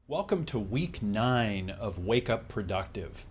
Welcome to week 9 of Wake Up Productive.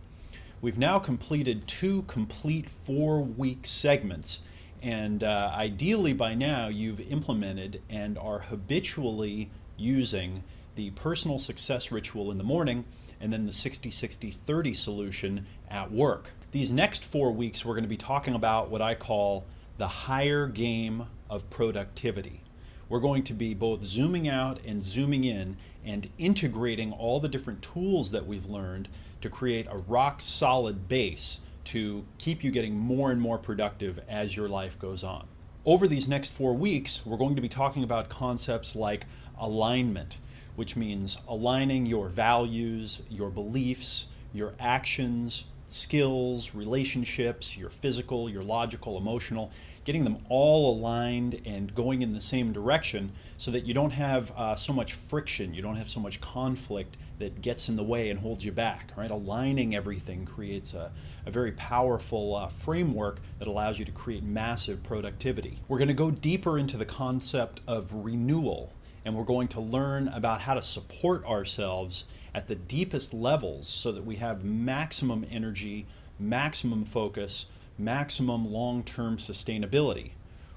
We've now completed 2 complete 4-week segments, and ideally by now you've implemented and are habitually using the personal success ritual in the morning and then the 60-60-30 solution at work. These next 4 weeks we're going to be talking about what I call the higher game of productivity. We're going to be both zooming out and zooming in and integrating all the different tools that we've learned to create a rock solid base to keep you getting more and more productive as your life goes on. Over these next 4 weeks, we're going to be talking about concepts like alignment, which means aligning your values, your beliefs, your actions, skills, relationships, your physical, your logical, emotional, getting them all aligned and going in the same direction so that you don't have so much friction, you don't have so much conflict that gets in the way and holds you back, right? Aligning everything creates a very powerful framework that allows you to create massive productivity. We're going to go deeper into the concept of renewal, and we're going to learn about how to support ourselves at the deepest levels so that we have maximum energy, maximum focus, maximum long-term sustainability,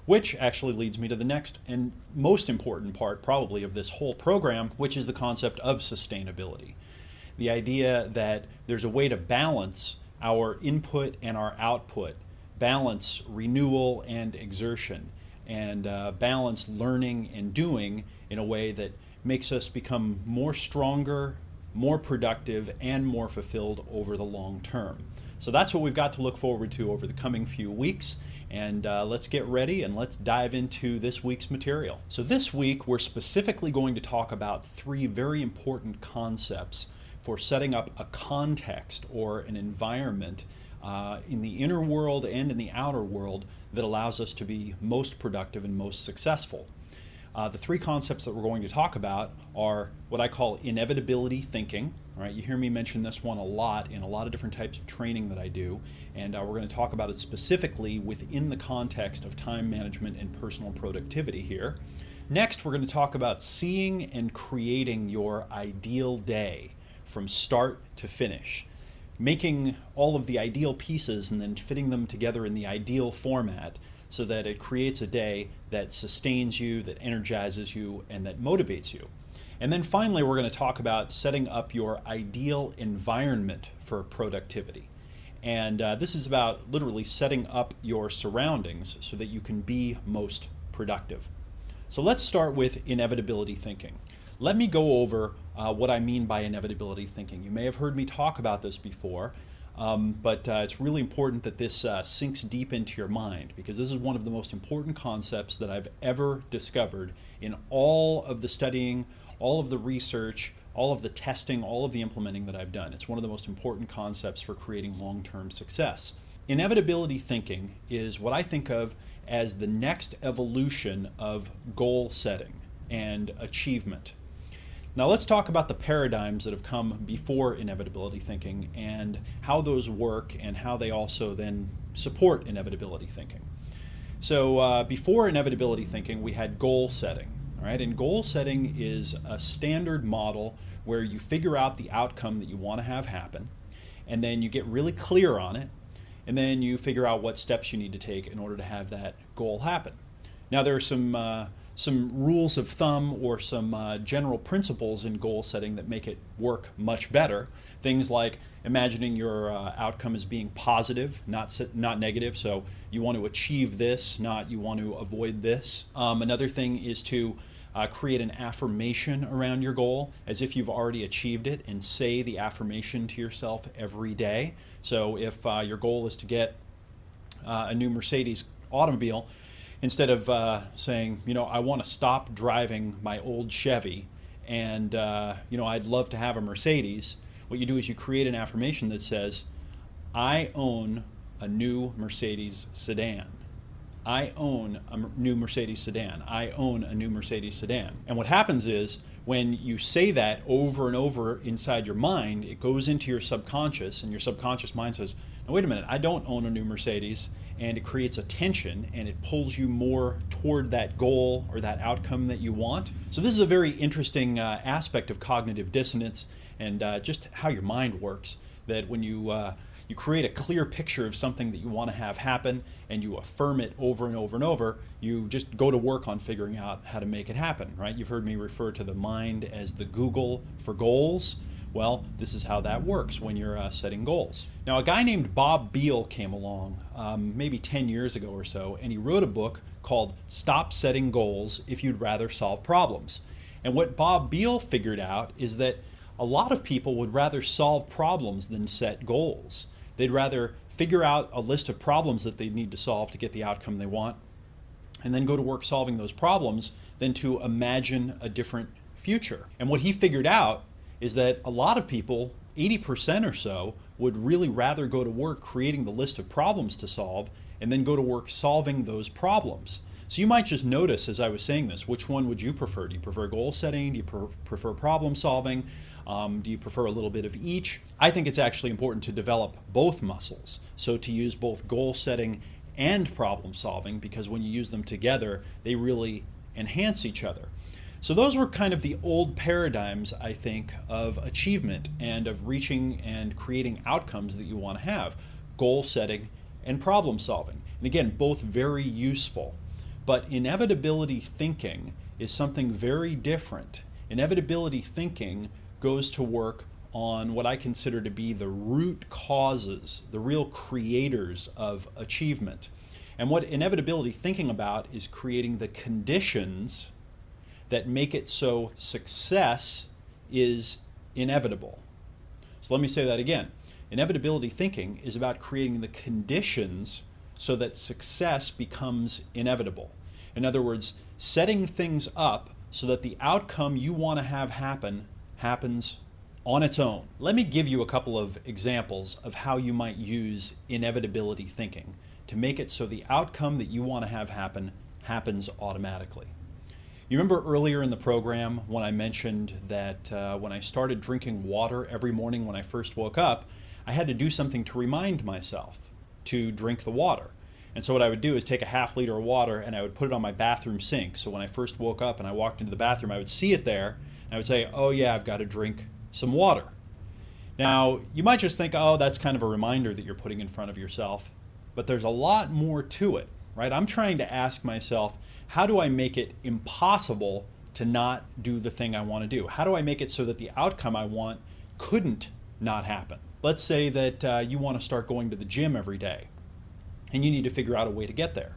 which actually leads me to the next and most important part probably of this whole program, which is the concept of sustainability. The idea that there's a way to balance our input and our output, balance renewal and exertion, and balance learning and doing in a way that makes us become more stronger, more productive, and more fulfilled over the long term. So that's what we've got to look forward to over the coming few weeks. And let's get ready and let's dive into this week's material. So this week we're specifically going to talk about 3 very important concepts for setting up a context or an environment in the inner world and in the outer world that allows us to be most productive and most successful. The 3 concepts that we're going to talk about are what I call inevitability thinking. All right, you hear me mention this one a lot in a lot of different types of training that I do, and we're going to talk about it specifically within the context of time management and personal productivity here. Next, we're going to talk about seeing and creating your ideal day from start to finish, making all of the ideal pieces and then fitting them together in the ideal format so that it creates a day that sustains you, that energizes you, and that motivates you. And then finally, we're going to talk about setting up your ideal environment for productivity. And this is about literally setting up your surroundings so that you can be most productive. So let's start with inevitability thinking. Let me go over what I mean by inevitability thinking. You may have heard me talk about this before, but it's really important that this sinks deep into your mind, because this is one of the most important concepts that I've ever discovered in all of the studying, all of the research, all of the testing, all of the implementing that I've done. It's one of the most important concepts for creating long-term success. Inevitability thinking is what I think of as the next evolution of goal setting and achievement. Now let's talk about the paradigms that have come before inevitability thinking and how those work and how they also then support inevitability thinking. So before inevitability thinking, we had goal setting. All right, and goal setting is a standard model where you figure out the outcome that you want to have happen, and then you get really clear on it, and then you figure out what steps you need to take in order to have that goal happen. Now there are some rules of thumb or some general principles in goal setting that make it work much better. Things like imagining your outcome as being positive, not negative. So you want to achieve this, not you want to avoid this. Another thing is to create an affirmation around your goal as if you've already achieved it, and say the affirmation to yourself every day. So if your goal is to get a new Mercedes automobile, instead of saying, I want to stop driving my old Chevy and, I'd love to have a Mercedes, what you do is you create an affirmation that says, I own a new Mercedes sedan. I own a new Mercedes sedan. I own a new Mercedes sedan. And what happens is when you say that over and over inside your mind, it goes into your subconscious, and your subconscious mind says, now wait a minute, I don't own a new Mercedes, and it creates a tension and it pulls you more toward that goal or that outcome that you want. So this is a very interesting aspect of cognitive dissonance and just how your mind works, that when you create a clear picture of something that you want to have happen and you affirm it over and over and over, you just go to work on figuring out how to make it happen, right? You've heard me refer to the mind as the Google for goals. Well, this is how that works when you're setting goals. Now, a guy named Bob Beale came along maybe 10 years ago or so, and he wrote a book called Stop Setting Goals If You'd Rather Solve Problems. And what Bob Beale figured out is that a lot of people would rather solve problems than set goals. They'd rather figure out a list of problems that they need to solve to get the outcome they want, and then go to work solving those problems than to imagine a different future. And what he figured out is that a lot of people, 80% or so, would really rather go to work creating the list of problems to solve and then go to work solving those problems. So you might just notice as I was saying this, which one would you prefer? Do you prefer goal setting? Do you prefer problem solving? Do you prefer a little bit of each? I think it's actually important to develop both muscles. So to use both goal setting and problem solving, because when you use them together, they really enhance each other. So those were kind of the old paradigms, I think, of achievement and of reaching and creating outcomes that you want to have. Goal setting and problem solving. And again, both very useful. But inevitability thinking is something very different. Inevitability thinking goes to work on what I consider to be the root causes, the real creators of achievement. And what inevitability thinking about is creating the conditions that make it so success is inevitable. So let me say that again. Inevitability thinking is about creating the conditions so that success becomes inevitable. In other words, setting things up so that the outcome you want to have happen happens on its own. Let me give you a couple of examples of how you might use inevitability thinking to make it so the outcome that you want to have happen happens automatically. You remember earlier in the program when I mentioned that when I started drinking water every morning when I first woke up, I had to do something to remind myself to drink the water. And so what I would do is take a half liter of water and I would put it on my bathroom sink. So when I first woke up and I walked into the bathroom, I would see it there and I would say, oh yeah, I've got to drink some water. Now, you might just think, oh, that's kind of a reminder that you're putting in front of yourself. But there's a lot more to it, right? I'm trying to ask myself, how do I make it impossible to not do the thing I want to do? How do I make it so that the outcome I want couldn't not happen? Let's say that you want to start going to the gym every day and you need to figure out a way to get there.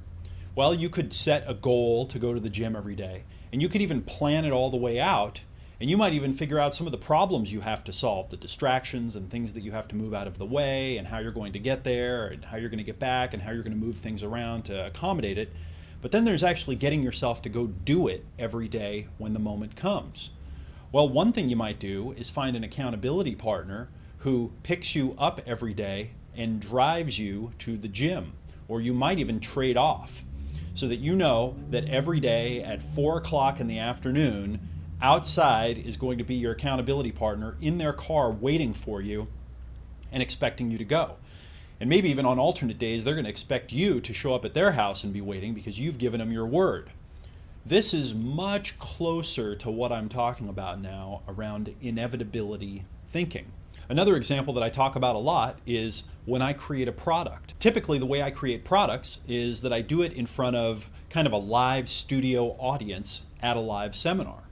Well, you could set a goal to go to the gym every day, and you could even plan it all the way out, and you might even figure out some of the problems you have to solve, the distractions and things that you have to move out of the way, and how you're going to get there, and how you're going to get back, and how you're going to move things around to accommodate it. But then there's actually getting yourself to go do it every day when the moment comes. Well, one thing you might do is find an accountability partner who picks you up every day and drives you to the gym. Or you might even trade off so that you know that every day at 4 o'clock in the afternoon, outside is going to be your accountability partner in their car waiting for you and expecting you to go. And maybe even on alternate days, they're going to expect you to show up at their house and be waiting because you've given them your word. This is much closer to what I'm talking about now around inevitability thinking. Another example that I talk about a lot is when I create a product. Typically, the way I create products is that I do it in front of kind of a live studio audience at a live seminar.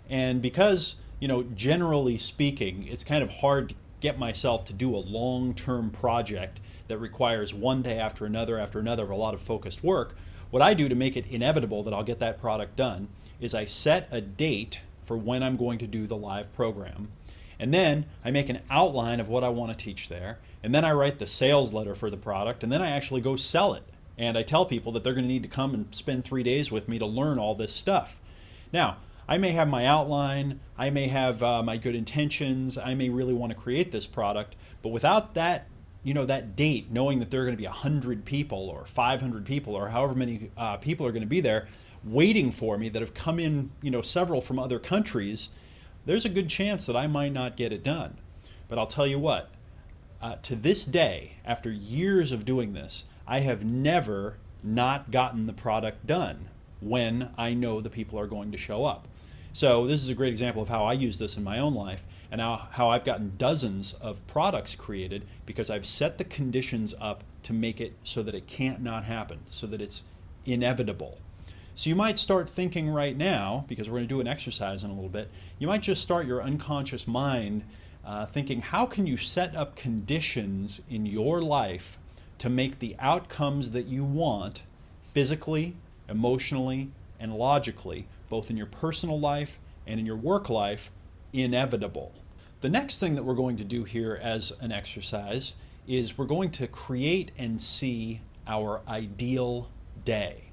And because, generally speaking, it's kind of hard to get myself to do a long-term project that requires one day after another of a lot of focused work, what I do to make it inevitable that I'll get that product done is I set a date for when I'm going to do the live program. And then I make an outline of what I want to teach there. And then I write the sales letter for the product. And then I actually go sell it. And I tell people that they're going to need to come and spend 3 days with me to learn all this stuff. Now, I may have my outline. I may have my good intentions. I may really want to create this product. But without that, that date, knowing that there are going to be 100 people or 500 people or however many people are going to be there waiting for me that have come in, several from other countries, there's a good chance that I might not get it done. But I'll tell you what, to this day, after years of doing this, I have never not gotten the product done when I know the people are going to show up. So this is a great example of how I use this in my own life, and how I've gotten dozens of products created because I've set the conditions up to make it so that it can't not happen, so that it's inevitable. So you might start thinking right now, because we're going to do an exercise in a little bit, you might just start your unconscious mind thinking, how can you set up conditions in your life to make the outcomes that you want physically, emotionally, and logically, both in your personal life and in your work life, inevitable. The next thing that we're going to do here as an exercise is we're going to create and see our ideal day.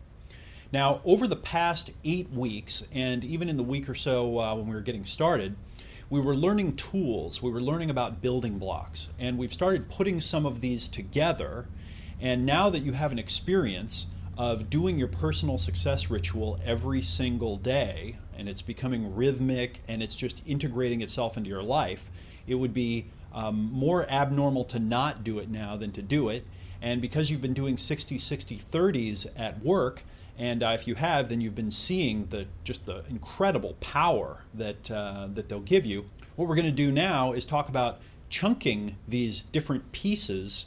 Now, over the past 8 weeks, and even in the week or so when we were getting started, we were learning tools, we were learning about building blocks, and we've started putting some of these together. And now that you have an experience of doing your personal success ritual every single day, and it's becoming rhythmic and it's just integrating itself into your life, it would be more abnormal to not do it now than to do it. And because you've been doing 60-60-30s at work, and if you have, then you've been seeing just the incredible power that they'll give you. What we're going to do now is talk about chunking these different pieces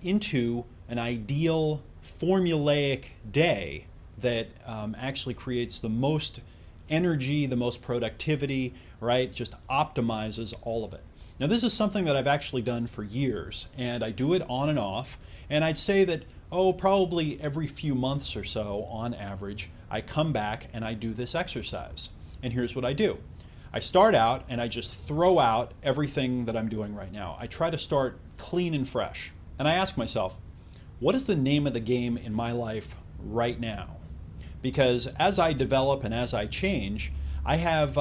into an ideal formulaic day that actually creates the most energy, the most productivity, right? Just optimizes all of it. Now, this is something that I've actually done for years, and I do it on and off, and I'd say that, probably every few months or so, on average, I come back and I do this exercise. And here's what I do. I start out and I just throw out everything that I'm doing right now. I try to start clean and fresh. And I ask myself, what is the name of the game in my life right now? Because as I develop and as I change, I have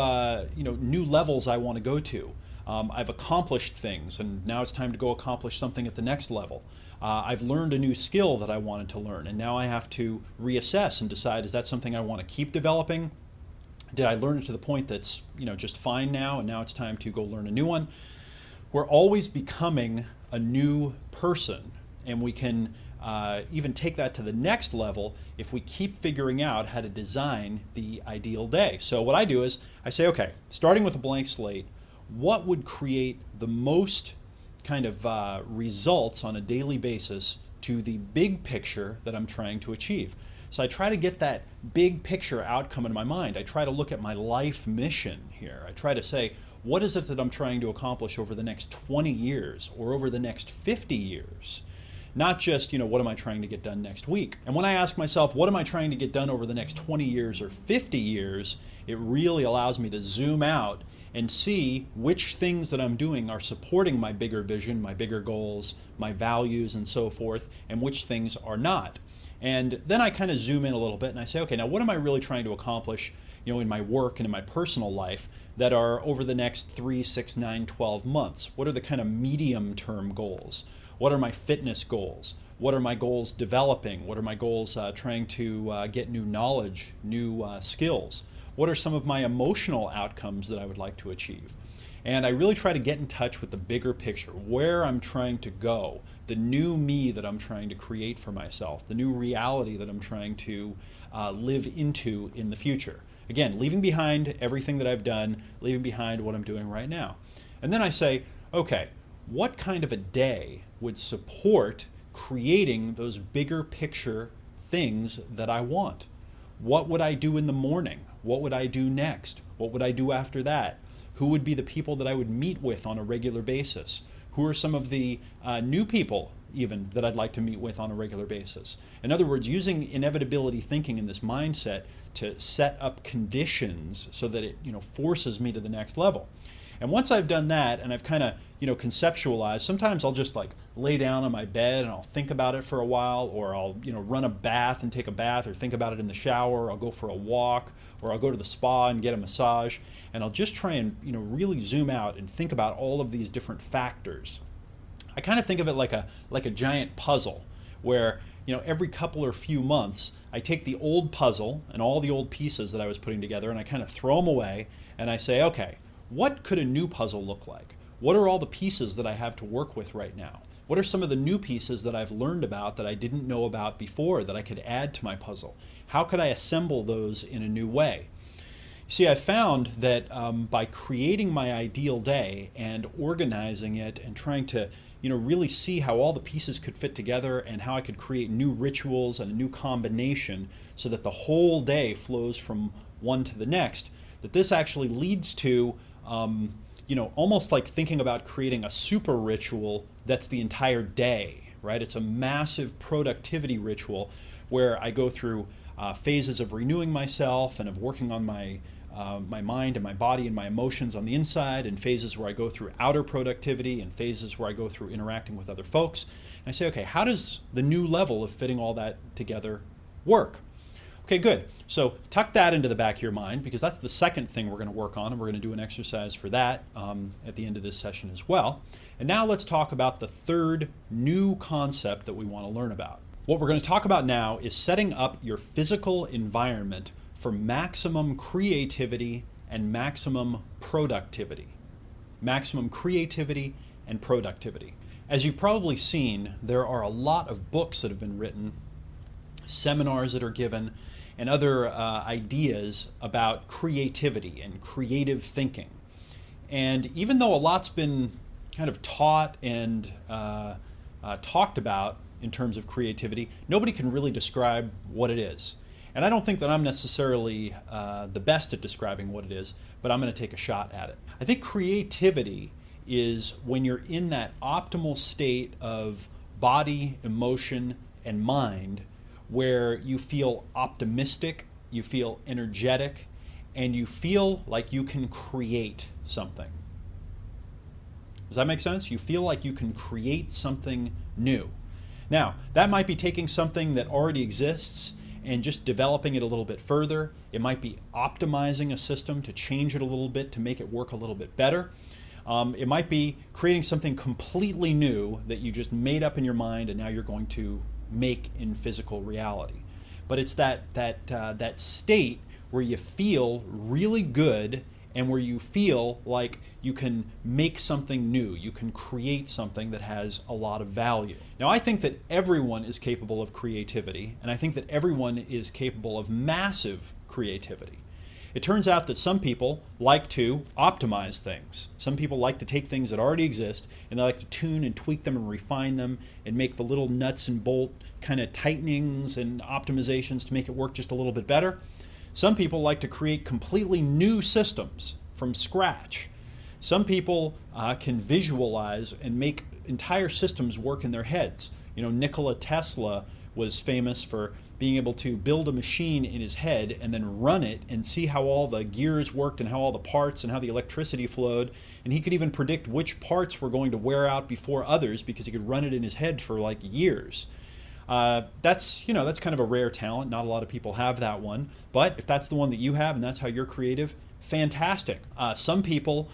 new levels I want to go to. I've accomplished things, and now it's time to go accomplish something at the next level. I've learned a new skill that I wanted to learn, and now I have to reassess and decide, is that something I want to keep developing? Did I learn it to the point that's just fine now, and now it's time to go learn a new one? We're always becoming a new person, and we can even take that to the next level if we keep figuring out how to design the ideal day. So what I do is I say, okay, starting with a blank slate, what would create the most kind of results on a daily basis to the big picture that I'm trying to achieve? So I try to get that big picture outcome in my mind. I try to look at my life mission here. I try to say, what is it that I'm trying to accomplish over the next 20 years or over the next 50 years? Not just, what am I trying to get done next week? And when I ask myself, what am I trying to get done over the next 20 years or 50 years, it really allows me to zoom out and see which things that I'm doing are supporting my bigger vision, my bigger goals, my values, and so forth, and which things are not. And then I kind of zoom in a little bit and I say, okay, now what am I really trying to accomplish, in my work and in my personal life that are over the next 3, 6, 9, 12 months? What are the kind of medium-term goals? What are my fitness goals? What are my goals developing? What are my goals trying to get new knowledge, new skills? What are some of my emotional outcomes that I would like to achieve? And I really try to get in touch with the bigger picture, where I'm trying to go, the new me that I'm trying to create for myself, the new reality that I'm trying to live into in the future. Again, leaving behind everything that I've done, leaving behind what I'm doing right now. And then I say, okay, what kind of a day would support creating those bigger picture things that I want? What would I do in the morning? What would I do next? What would I do after that? Who would be the people that I would meet with on a regular basis? Who are some of the new people even that I'd like to meet with on a regular basis? In other words, using inevitability thinking in this mindset to set up conditions so that it forces me to the next level. And once I've done that and I've kind of conceptualized, sometimes I'll just lay down on my bed and I'll think about it for a while, or I'll run a bath and take a bath, or think about it in the shower, or I'll go for a walk, or I'll go to the spa and get a massage, and I'll just try and really zoom out and think about all of these different factors. I kind of think of it like a giant puzzle where every couple or few months I take the old puzzle and all the old pieces that I was putting together and I kind of throw them away and I say, okay, what could a new puzzle look like? What are all the pieces that I have to work with right now? What are some of the new pieces that I've learned about that I didn't know about before that I could add to my puzzle? How could I assemble those in a new way? You see, I found that by creating my ideal day and organizing it and trying to really see how all the pieces could fit together and how I could create new rituals and a new combination so that the whole day flows from one to the next, that this actually leads to almost like thinking about creating a super ritual that's the entire day, right? It's a massive productivity ritual where I go through phases of renewing myself and of working on my mind and my body and my emotions on the inside, and phases where I go through outer productivity, and phases where I go through interacting with other folks. And I say, okay, how does the new level of fitting all that together work? Okay, good. So tuck that into the back of your mind, because that's the second thing we're going to work on, and we're going to do an exercise for that at the end of this session as well. And now let's talk about the third new concept that we want to learn about. What we're going to talk about now is setting up your physical environment for maximum creativity and maximum productivity. Maximum creativity and productivity. As you've probably seen, there are a lot of books that have been written, seminars that are given, and other ideas about creativity and creative thinking. And even though a lot's been kind of taught and talked about in terms of creativity, nobody can really describe what it is. And I don't think that I'm necessarily the best at describing what it is, but I'm going to take a shot at it. I think creativity is when you're in that optimal state of body, emotion, and mind, where you feel optimistic, you feel energetic, and you feel like you can create something. Does that make sense? You feel like you can create something new. Now, that might be taking something that already exists and just developing it a little bit further. It might be optimizing a system to change it a little bit to make it work a little bit better. It might be creating something completely new that you just made up in your mind and now you're going to make in physical reality. But it's that state where you feel really good and where you feel like you can make something new, you can create something that has a lot of value. Now, I think that everyone is capable of creativity, and I think that everyone is capable of massive creativity. It turns out that some people like to optimize things. Some people like to take things that already exist and they like to tune and tweak them and refine them and make the little nuts and bolt kind of tightenings and optimizations to make it work just a little bit better. Some people like to create completely new systems from scratch. Some people can visualize and make entire systems work in their heads. Nikola Tesla was famous for being able to build a machine in his head and then run it and see how all the gears worked and how all the parts and how the electricity flowed. And he could even predict which parts were going to wear out before others because he could run it in his head for like years. That's kind of a rare talent. Not a lot of people have that one. But if that's the one that you have and that's how you're creative, fantastic. Some people,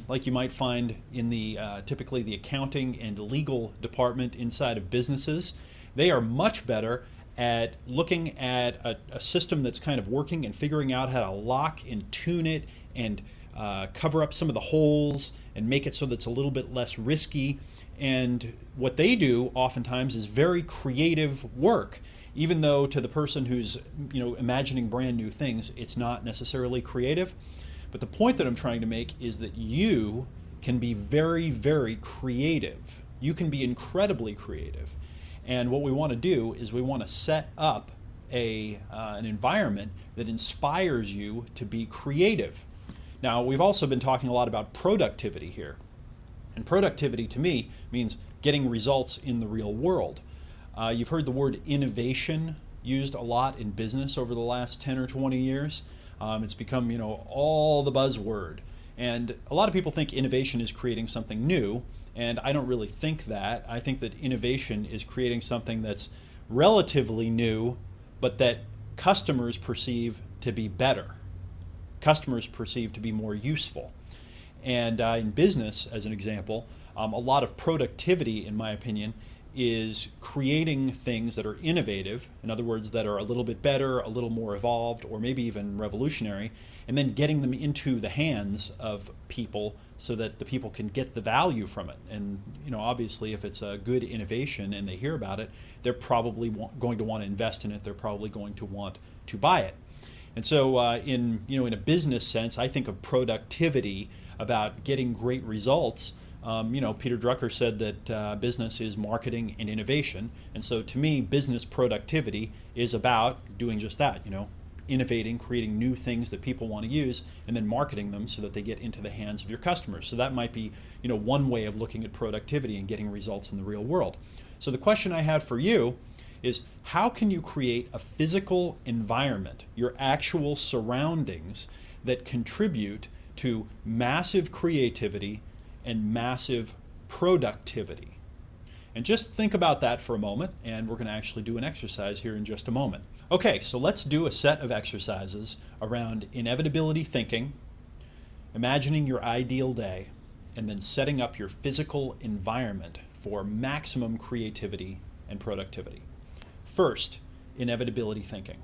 like you might find in the typically the accounting and legal department inside of businesses, they are much better at looking at a system that's kind of working and figuring out how to lock and tune it and cover up some of the holes and make it so that it's a little bit less risky. And what they do oftentimes is very creative work, even though to the person who's imagining brand new things, it's not necessarily creative. But the point that I'm trying to make is that you can be very, very creative. You can be incredibly creative. And what we want to do is we want to set up an environment that inspires you to be creative. Now, we've also been talking a lot about productivity here. And productivity to me means getting results in the real world. You've heard the word innovation used a lot in business over the last 10 or 20 years. It's become, all the buzzword. And a lot of people think innovation is creating something new. And I don't really think that. I think that innovation is creating something that's relatively new, but that customers perceive to be better. Customers perceive to be more useful. And in business, as an example, a lot of productivity, in my opinion, is creating things that are innovative, in other words, that are a little bit better, a little more evolved, or maybe even revolutionary, and then getting them into the hands of people so that the people can get the value from it. And obviously, if it's a good innovation and they hear about it, they're probably going to want to invest in it. They're probably going to want to buy it. And so, in a business sense, I think of productivity, about getting great results. Peter Drucker said that business is marketing and innovation. And so to me, business productivity is about doing just that, innovating, creating new things that people want to use, and then marketing them so that they get into the hands of your customers. So that might be, one way of looking at productivity and getting results in the real world. So the question I have for you is, how can you create a physical environment, your actual surroundings, that contribute to massive creativity and massive productivity? And just think about that for a moment, and we're going to actually do an exercise here in just a moment. Okay, so let's do a set of exercises around inevitability thinking, imagining your ideal day, and then setting up your physical environment for maximum creativity and productivity. First, inevitability thinking.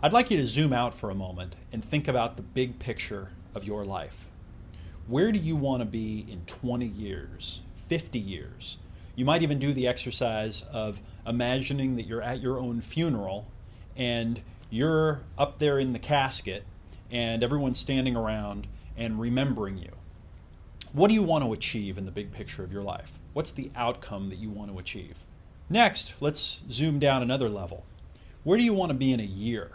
I'd like you to zoom out for a moment and think about the big picture of your life. Where do you want to be in 20 years, 50 years? You might even do the exercise of imagining that you're at your own funeral and you're up there in the casket and everyone's standing around and remembering you. What do you want to achieve in the big picture of your life? What's the outcome that you want to achieve? Next, let's zoom down another level. Where do you want to be in a year?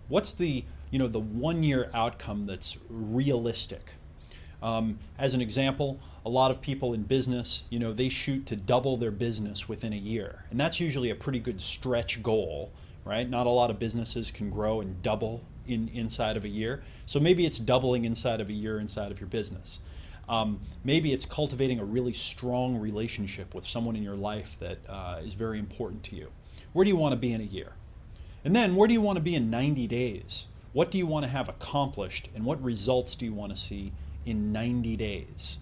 What's the 1 year outcome that's realistic? As an example, a lot of people in business, they shoot to double their business within a year. And that's usually a pretty good stretch goal, right? Not a lot of businesses can grow and double inside of a year. So maybe it's doubling inside of a year inside of your business. Maybe it's cultivating a really strong relationship with someone in your life that is very important to you. Where do you want to be in a year? And then where do you want to be in 90 days? What do you want to have accomplished, and what results do you want to see in 90 days?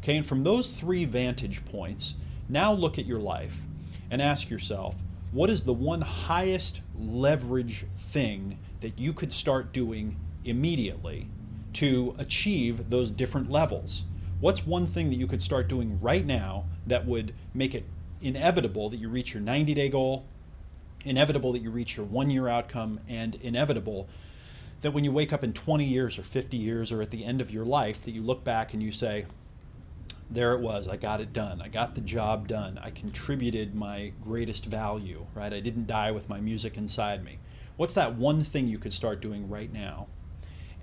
Okay, and from those three vantage points, now look at your life and ask yourself, what is the one highest leverage thing that you could start doing immediately to achieve those different levels? What's one thing that you could start doing right now that would make it inevitable that you reach your 90-day goal, inevitable that you reach your 1 year outcome, and inevitable that when you wake up in 20 years or 50 years or at the end of your life, that you look back and you say, there it was, I got it done, I got the job done, I contributed my greatest value, right? I didn't die with my music inside me. What's that one thing you could start doing right now?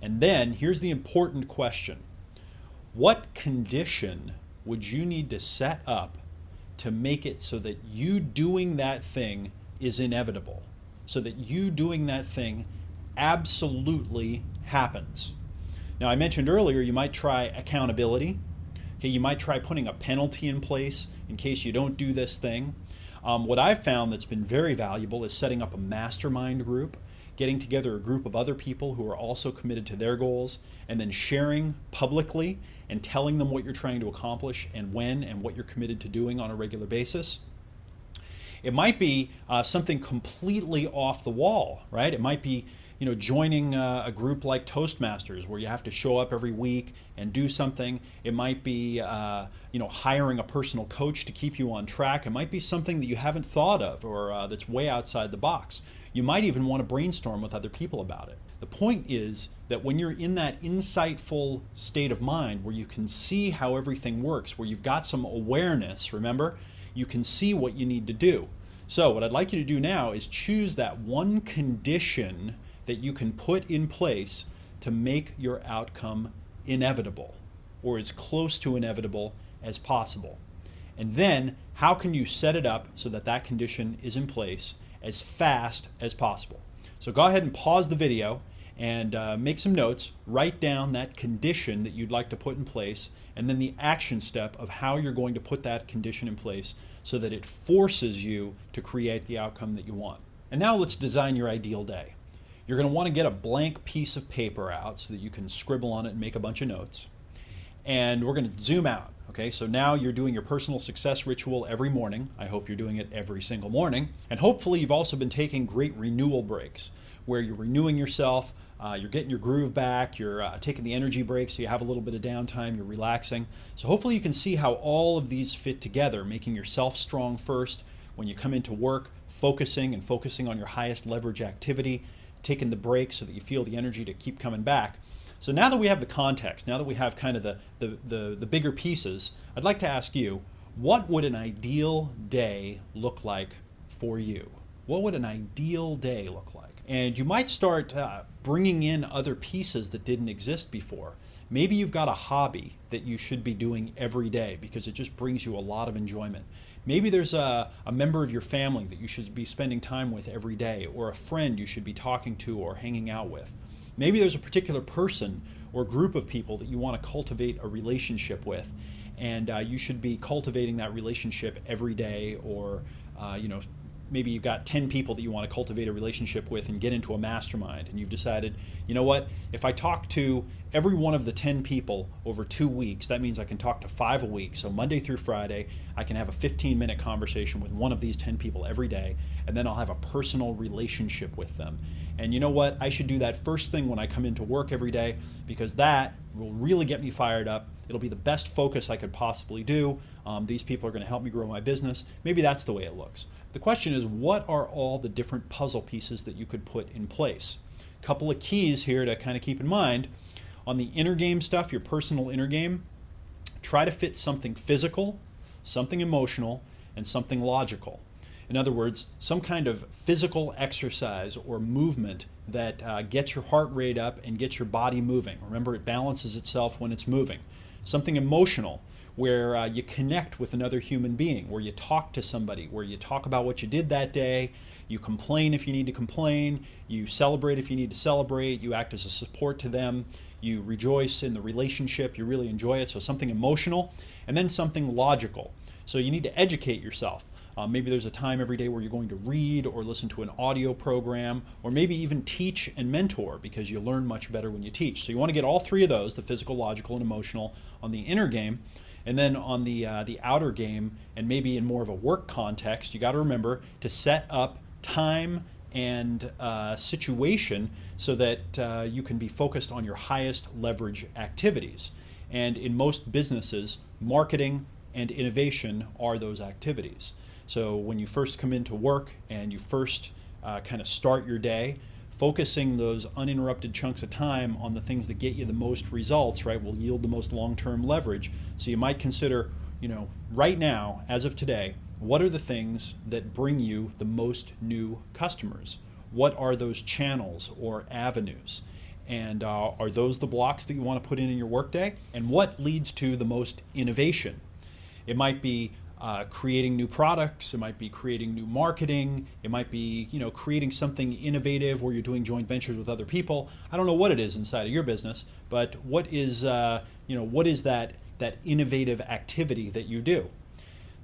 And then here's the important question. What condition would you need to set up to make it so that you doing that thing is inevitable? So that you doing that thing absolutely happens. Now, I mentioned earlier you might try accountability. Okay, you might try putting a penalty in place in case you don't do this thing. What I've found that's been very valuable is setting up a mastermind group, getting together a group of other people who are also committed to their goals, and then sharing publicly and telling them what you're trying to accomplish and when and what you're committed to doing on a regular basis. It might be something completely off the wall, right? It might be joining a group like Toastmasters where you have to show up every week and do something. It might be hiring a personal coach to keep you on track. It might be something that you haven't thought of or that's way outside the box. You might even want to brainstorm with other people about it. The point is that when you're in that insightful state of mind where you can see how everything works, where you've got some awareness, remember, you can see what you need to do. So what I'd like you to do now is choose that one condition that you can put in place to make your outcome inevitable, or as close to inevitable as possible. And then how can you set it up so that that condition is in place as fast as possible? So go ahead and pause the video and make some notes, write down that condition that you'd like to put in place, and then the action step of how you're going to put that condition in place so that it forces you to create the outcome that you want. And now let's design your ideal day. You're going to want to get a blank piece of paper out so that you can scribble on it and make a bunch of notes. And we're going to zoom out. Okay, so now you're doing your personal success ritual every morning. I hope you're doing it every single morning. And hopefully you've also been taking great renewal breaks where you're renewing yourself, you're getting your groove back, you're taking the energy break so you have a little bit of downtime, you're relaxing. So hopefully you can see how all of these fit together, making yourself strong first when you come into work, focusing on your highest leverage activity, taking the break so that you feel the energy to keep coming back. So now that we have the context, now that we have kind of the bigger pieces, I'd like to ask you, what would an ideal day look like for you? What would an ideal day look like? And you might start bringing in other pieces that didn't exist before. Maybe you've got a hobby that you should be doing every day because it just brings you a lot of enjoyment. Maybe there's a member of your family that you should be spending time with every day, or a friend you should be talking to or hanging out with. Maybe there's a particular person or group of people that you want to cultivate a relationship with, and you should be cultivating that relationship every day, or maybe you've got 10 people that you want to cultivate a relationship with and get into a mastermind, and you've decided, you know what, if I talk to every one of the 10 people over 2 weeks, that means I can talk to 5 a week. So Monday through Friday, I can have a 15-minute conversation with one of these 10 people every day, and then I'll have a personal relationship with them. And you know what, I should do that first thing when I come into work every day, because that will really get me fired up. It'll be the best focus I could possibly do. These people are going to help me grow my business. Maybe that's the way it looks. The question is, what are all the different puzzle pieces that you could put in place? A couple of keys here to kind of keep in mind. On the inner game stuff, your personal inner game, try to fit something physical, something emotional, and something logical. In other words, some kind of physical exercise or movement that gets your heart rate up and gets your body moving. Remember, it balances itself when it's moving. Something emotional, where you connect with another human being, where you talk to somebody, where you talk about what you did that day, you complain if you need to complain, you celebrate if you need to celebrate, you act as a support to them, you rejoice in the relationship, you really enjoy it. So something emotional, and then something logical. So you need to educate yourself. Maybe there's a time every day where you're going to read or listen to an audio program, or maybe even teach and mentor, because you learn much better when you teach. So you want to get all three of those, the physical, logical, and emotional, on the inner game. And then on the outer game, and maybe in more of a work context, you got to remember to set up time and situation so that you can be focused on your highest leverage activities. And in most businesses, marketing and innovation are those activities. So when you first come into work and you first kind of start your day, focusing those uninterrupted chunks of time on the things that get you the most results, right, will yield the most long-term leverage. So you might consider, right now, as of today, what are the things that bring you the most new customers? What are those channels or avenues? And are those the blocks that you want to put in your workday? And what leads to the most innovation? It might be creating new products, it might be creating new marketing, it might be creating something innovative where you're doing joint ventures with other people. I don't know what it is inside of your business, but what is that innovative activity that you do?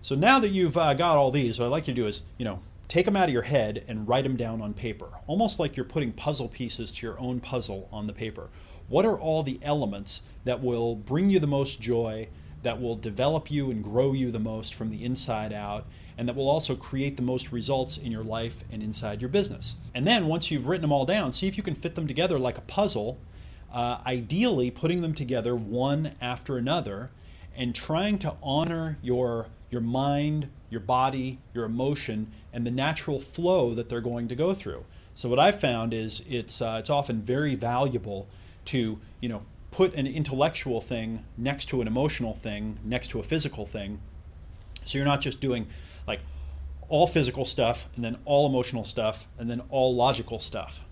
So now that you've got all these, what I'd like you to do is take them out of your head and write them down on paper, almost like you're putting puzzle pieces to your own puzzle on the paper. What are all the elements that will bring you the most joy, that will develop you and grow you the most from the inside out, and that will also create the most results in your life and inside your business? And then once you've written them all down, see if you can fit them together like a puzzle, ideally putting them together one after another and trying to honor your mind, your body, your emotion, and the natural flow that they're going to go through. So what I've found is it's often very valuable to put an intellectual thing next to an emotional thing, next to a physical thing. So you're not just doing like all physical stuff and then all emotional stuff and then all logical stuff.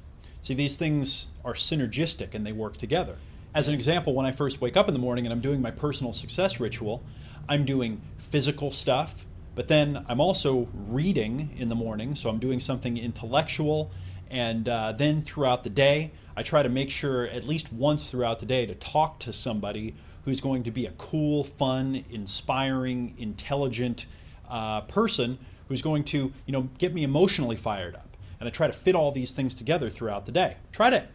See, these things are synergistic and they work together. As an example, when I first wake up in the morning and I'm doing my personal success ritual, I'm doing physical stuff, but then I'm also reading in the morning, so I'm doing something intellectual, and then throughout the day, I try to make sure at least once throughout the day to talk to somebody who's going to be a cool, fun, inspiring, intelligent person who's going to get me emotionally fired up. and I try to fit all these things together throughout the day. Try to,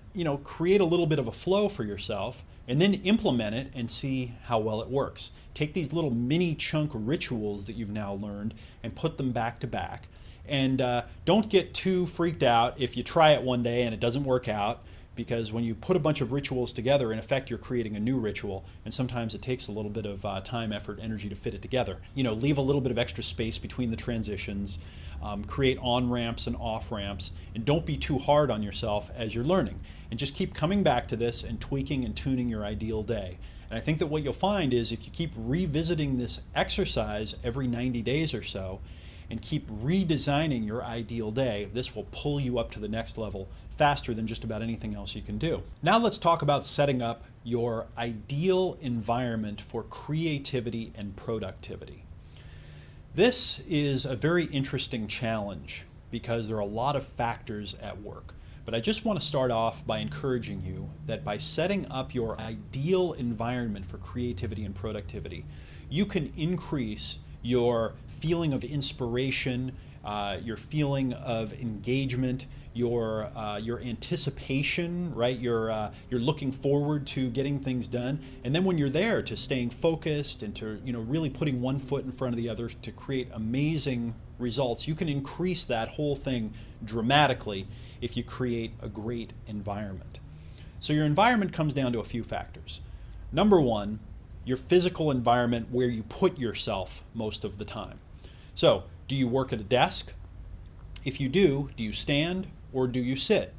create a little bit of a flow for yourself and then implement it and see how well it works. Take these little mini chunk rituals that you've now learned and put them back to back. And don't get too freaked out if you try it one day and it doesn't work out, because when you put a bunch of rituals together, in effect, you're creating a new ritual, and sometimes it takes a little bit of time, effort, energy to fit it together. Leave a little bit of extra space between the transitions, create on-ramps and off-ramps, and don't be too hard on yourself as you're learning. And just keep coming back to this and tweaking and tuning your ideal day. And I think that what you'll find is if you keep revisiting this exercise every 90 days or so, and keep redesigning your ideal day, this will pull you up to the next level faster than just about anything else you can do. Now let's talk about setting up your ideal environment for creativity and productivity. This is a very interesting challenge because there are a lot of factors at work. But I just want to start off by encouraging you that by setting up your ideal environment for creativity and productivity, you can increase your feeling of inspiration, your feeling of engagement, your anticipation, right? You're looking forward to getting things done, and then when you're there, to staying focused and to really putting one foot in front of the other to create amazing results. You can increase that whole thing dramatically if you create a great environment. So your environment comes down to a few factors. Number one, your physical environment where you put yourself most of the time. So, do you work at a desk? If you do you stand or do you sit?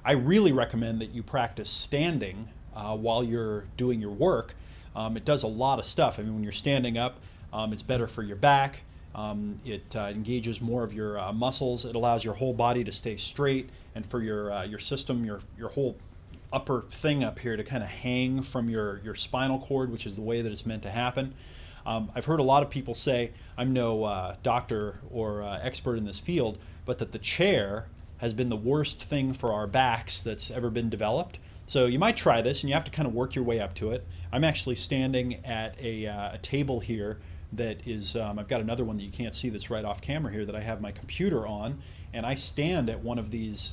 I really recommend that you practice standing while you're doing your work. It does a lot of stuff. I mean, when you're standing up, it's better for your back. It engages more of your muscles. It allows your whole body to stay straight, and for your system, your whole upper thing up here to kind of hang from your spinal cord, which is the way that it's meant to happen. I've heard a lot of people say, I'm no doctor or expert in this field, but that the chair has been the worst thing for our backs that's ever been developed. So you might try this, and you have to kind of work your way up to it. I'm actually standing at a table here that is, I've got another one that you can't see that's right off camera here that I have my computer on, and I stand at one of these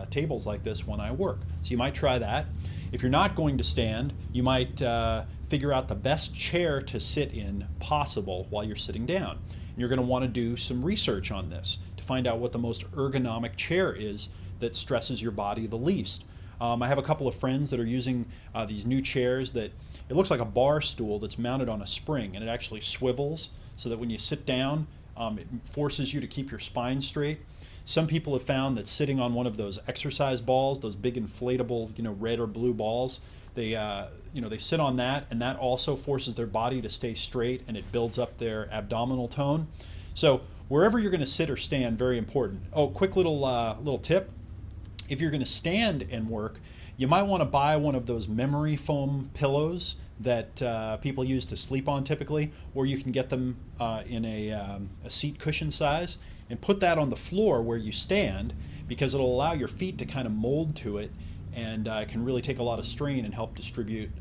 tables like this when I work. So you might try that. If you're not going to stand, you might figure out the best chair to sit in possible while you're sitting down. And you're going to want to do some research on this to find out what the most ergonomic chair is that stresses your body the least. I have a couple of friends that are using these new chairs that it looks like a bar stool that's mounted on a spring, and it actually swivels so that when you sit down, it forces you to keep your spine straight. Some people have found that sitting on one of those exercise balls, those big inflatable, red or blue balls, they sit on that, and that also forces their body to stay straight, and it builds up their abdominal tone. So wherever you're going to sit or stand, very important. Oh, quick little tip. If you're going to stand and work, you might want to buy one of those memory foam pillows that people use to sleep on typically, or you can get them in a seat cushion size, and put that on the floor where you stand, because it'll allow your feet to kind of mold to it, and it can really take a lot of strain and help distribute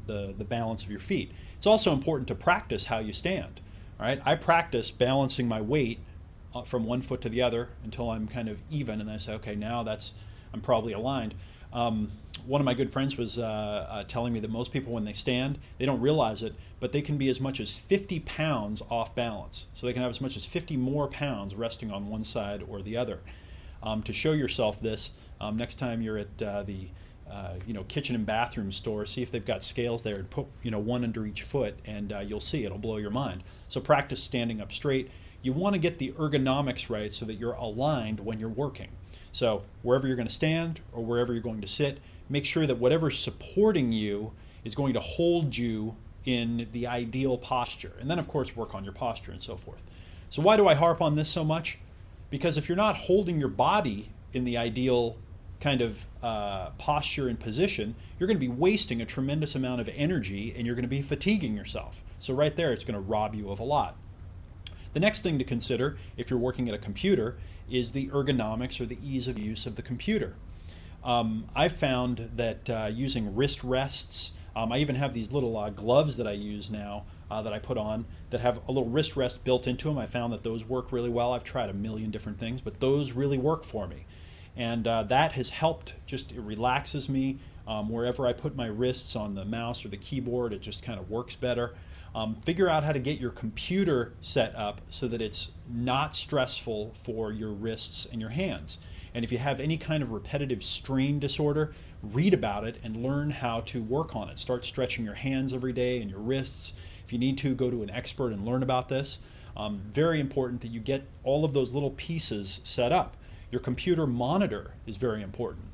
the balance of your feet. It's also important to practice how you stand. All right, I practice balancing my weight from one foot to the other until I'm kind of even, and then I say, okay, now I'm probably aligned. One of my good friends was telling me that most people, when they stand, they don't realize it, but they can be as much as 50 pounds off balance. So they can have as much as 50 more pounds resting on one side or the other. To show yourself this, next time you're at the kitchen and bathroom store, see if they've got scales there, and put one under each foot, and you'll see it'll blow your mind. So practice standing up straight. You want to get the ergonomics right so that you're aligned when you're working. So wherever you're going to stand or wherever you're going to sit, make sure that whatever's supporting you is going to hold you in the ideal posture. And then, of course, work on your posture and so forth. So why do I harp on this so much? Because if you're not holding your body in the ideal kind of posture and position, you're going to be wasting a tremendous amount of energy, and you're going to be fatiguing yourself. So right there, it's going to rob you of a lot. The next thing to consider, if you're working at a computer, is the ergonomics or the ease of use of the computer. I've found that using wrist rests, I even have these little gloves that I use now that I put on that have a little wrist rest built into them. I found that those work really well. I've tried a million different things, but those really work for me. And that has helped, it relaxes me. Wherever I put my wrists on the mouse or the keyboard, it just kind of works better. Figure out how to get your computer set up so that it's not stressful for your wrists and your hands. And if you have any kind of repetitive strain disorder, read about it and learn how to work on it. Start stretching your hands every day and your wrists. If you need to, go to an expert and learn about this. Very important that you get all of those little pieces set up. Your computer monitor is very important.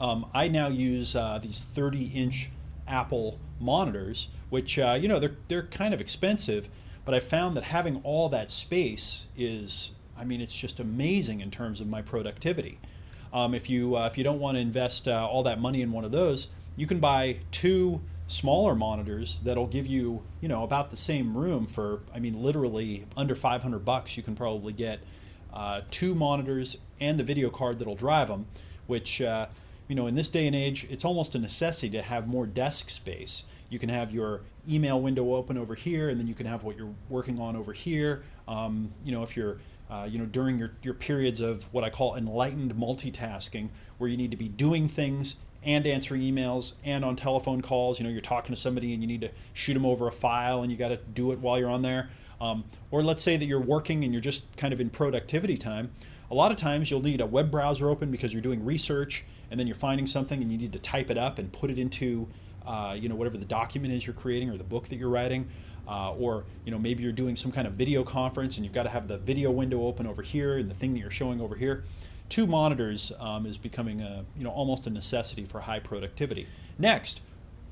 I now use these 30-inch Apple monitors, which they're kind of expensive, but I found that having all that space is, it's just amazing in terms of my productivity. If you don't want to invest all that money in one of those, you can buy two smaller monitors that'll give you, about the same room for, literally under $500. You can probably get two monitors and the video card that'll drive them, which in this day and age, it's almost a necessity to have more desk space. You can have your email window open over here, and then you can have what you're working on over here. If you're, during your periods of what I call enlightened multitasking, where you need to be doing things and answering emails and on telephone calls, you're talking to somebody and you need to shoot them over a file and you got to do it while you're on there. Or let's say that you're working and you're just kind of in productivity time. A lot of times you'll need a web browser open because you're doing research and then you're finding something and you need to type it up and put it into whatever the document is you're creating or the book that you're writing. Or maybe you're doing some kind of video conference and you've got to have the video window open over here and the thing that you're showing over here. Two monitors is becoming almost a necessity for high productivity. Next,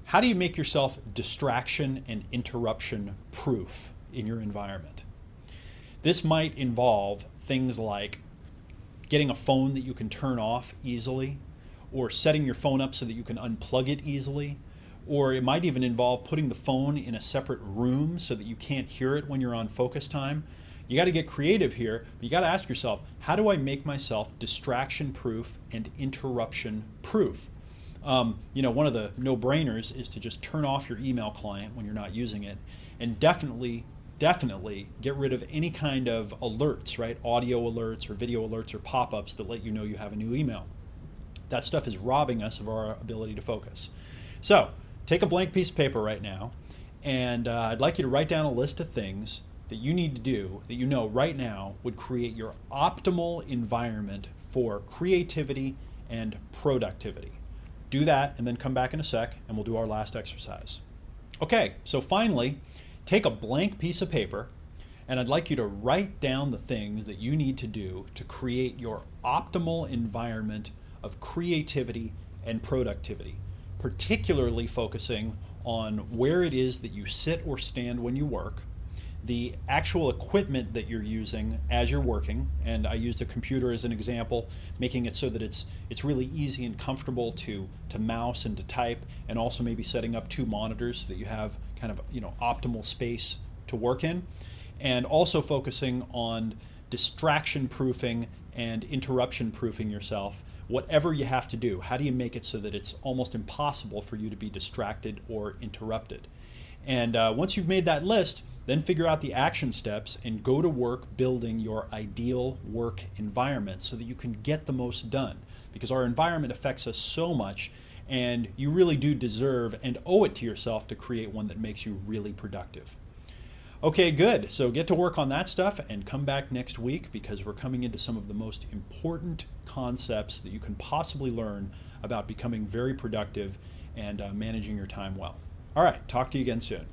how do you make yourself distraction and interruption proof in your environment? This might involve things like getting a phone that you can turn off easily, or setting your phone up so that you can unplug it easily, or it might even involve putting the phone in a separate room so that you can't hear it when you're on focus time. You got to get creative here, but you got to ask yourself, how do I make myself distraction proof and interruption proof? One of the no-brainers is to just turn off your email client when you're not using it, and definitely get rid of any kind of alerts, right? Audio alerts or video alerts or pop-ups that let you know you have a new email. That stuff is robbing us of our ability to focus. So take a blank piece of paper right now, and I'd like you to write down a list of things that you need to do that you know right now would create your optimal environment for creativity and productivity. Do that and then come back in a sec and we'll do our last exercise. Okay, so finally, take a blank piece of paper and I'd like you to write down the things that you need to do to create your optimal environment of creativity and productivity, particularly focusing on where it is that you sit or stand when you work, the actual equipment that you're using as you're working, and I used a computer as an example, making it so that it's really easy and comfortable to mouse and to type, and also maybe setting up two monitors so that you have kind of optimal space to work in, and also focusing on distraction proofing and interruption proofing yourself. Whatever you have to do, how do you make it so that it's almost impossible for you to be distracted or interrupted? And once you've made that list, then figure out the action steps and go to work building your ideal work environment so that you can get the most done. Because our environment affects us so much, and you really do deserve and owe it to yourself to create one that makes you really productive. Okay, good. So get to work on that stuff and come back next week because we're coming into some of the most important concepts that you can possibly learn about becoming very productive and managing your time well. All right, talk to you again soon.